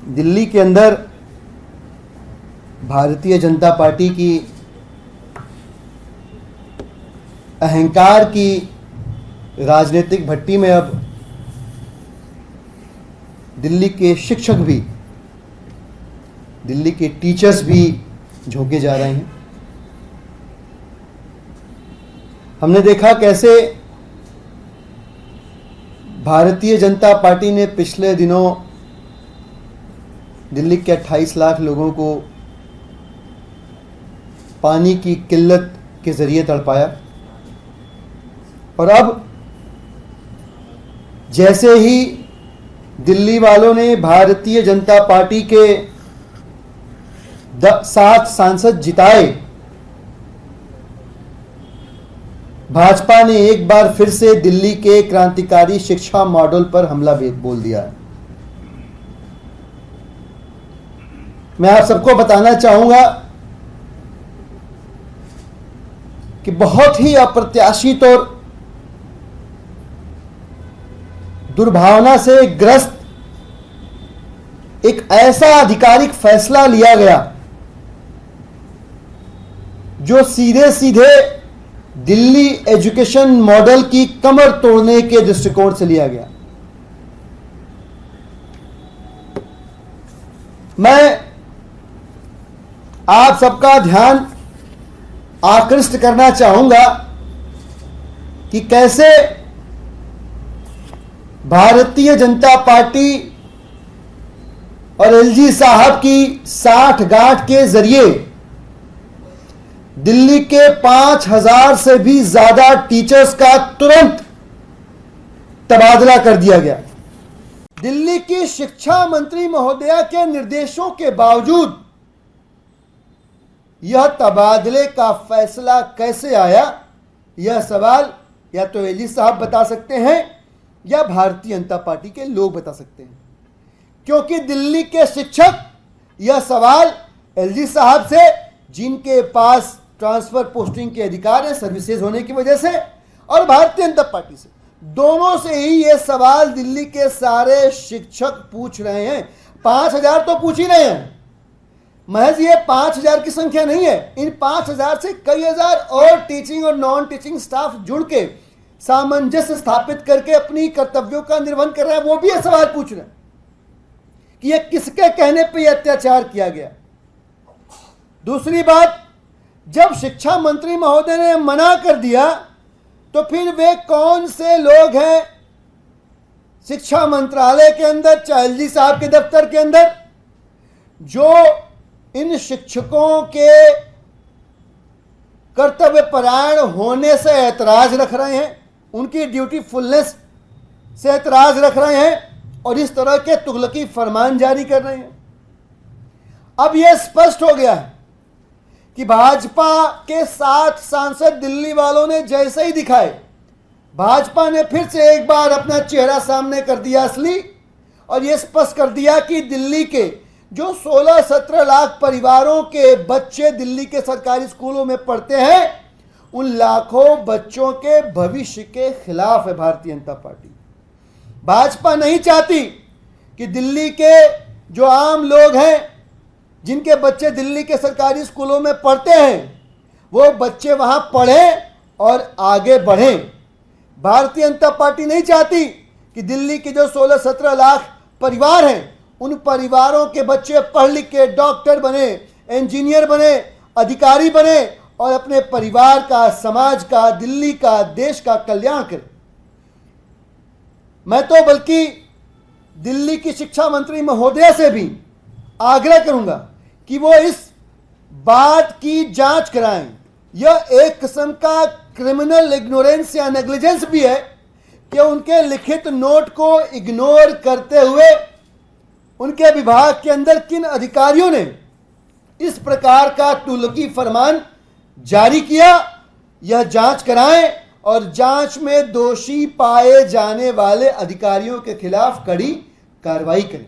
दिल्ली के अंदर भारतीय जनता पार्टी की अहंकार की राजनीतिक भट्टी में अब दिल्ली के शिक्षक भी, दिल्ली के टीचर्स भी झोंके जा रहे हैं। हमने देखा कैसे भारतीय जनता पार्टी ने पिछले दिनों दिल्ली के 28 लाख लोगों को पानी की किल्लत के जरिए तड़पाया, और अब जैसे ही दिल्ली वालों ने भारतीय जनता पार्टी के 7 सांसद जिताए, भाजपा ने एक बार फिर से दिल्ली के क्रांतिकारी शिक्षा मॉडल पर हमला बोल दिया है। मैं आप सबको बताना चाहूंगा कि बहुत ही अप्रत्याशित और दुर्भावना से ग्रस्त एक ऐसा आधिकारिक फैसला लिया गया जो सीधे सीधे दिल्ली एजुकेशन मॉडल की कमर तोड़ने के दृष्टिकोण से लिया गया। मैं आप सबका ध्यान आकृष्ट करना चाहूंगा कि कैसे भारतीय जनता पार्टी और एलजी साहब की 60 गांठ के जरिए दिल्ली के 5000 से भी ज्यादा टीचर्स का तुरंत तबादला कर दिया गया। दिल्ली की शिक्षा मंत्री महोदया के निर्देशों के बावजूद यह तबादले का फैसला कैसे आया, यह सवाल या तो एलजी साहब बता सकते हैं या भारतीय जनता पार्टी के लोग बता सकते हैं, क्योंकि दिल्ली के शिक्षक यह सवाल एलजी साहब से, जिनके पास ट्रांसफर पोस्टिंग के अधिकार है सर्विसेज होने की वजह से, और भारतीय जनता पार्टी से, दोनों से ही यह सवाल दिल्ली के सारे शिक्षक पूछ रहे हैं। 5000 तो पूछ ही रहे हैं, महज ये 5000 की संख्या नहीं है। इन 5000 से कई हजार और टीचिंग और नॉन टीचिंग स्टाफ जुड़ के सामंजस्य स्थापित करके अपनी कर्तव्यों का निर्वहन कर रहे हैं। वो भी ये सवाल पूछ रहे हैं कि ये किसके कहने पे ये अत्याचार किया गया। दूसरी बात, जब शिक्षा मंत्री महोदय ने मना कर दिया तो फिर वे कौन से लोग हैं शिक्षा मंत्रालय के अंदर, चाहे एलजी साहब के दफ्तर के अंदर, जो इन शिक्षकों के कर्तव्य परायण होने से ऐतराज रख रहे हैं, उनकी ड्यूटीफुलनेस से ऐतराज रख रहे हैं और इस तरह के तुगलकी फरमान जारी कर रहे हैं। अब यह स्पष्ट हो गया है कि भाजपा के 7 सांसद दिल्ली वालों ने जैसे ही दिखाए, भाजपा ने फिर से एक बार अपना चेहरा सामने कर दिया असली, और यह स्पष्ट कर दिया कि दिल्ली के जो 16-17 लाख परिवारों के बच्चे दिल्ली के सरकारी स्कूलों में पढ़ते हैं, उन लाखों बच्चों के भविष्य के खिलाफ है भारतीय जनता पार्टी। भाजपा नहीं चाहती कि दिल्ली के जो आम लोग हैं, जिनके बच्चे दिल्ली के सरकारी स्कूलों में पढ़ते हैं, वो बच्चे वहां पढ़ें और आगे बढ़ें। भारतीय जनता पार्टी नहीं चाहती कि दिल्ली के जो 16-17 लाख परिवार हैं, उन परिवारों के बच्चे पढ़ लिख के डॉक्टर बने, इंजीनियर बने, अधिकारी बने और अपने परिवार का, समाज का, दिल्ली का, देश का कल्याण करें। मैं तो बल्कि दिल्ली की शिक्षा मंत्री महोदया से भी आग्रह करूंगा कि वो इस बात की जांच कराएं। यह एक किस्म का क्रिमिनल इग्नोरेंस या नेग्लिजेंस भी है कि उनके लिखित नोट को इग्नोर करते हुए उनके विभाग के अंदर किन अधिकारियों ने इस प्रकार का तुगलकी फरमान जारी किया। यह जांच कराएं और जांच में दोषी पाए जाने वाले अधिकारियों के खिलाफ कड़ी कार्रवाई करें।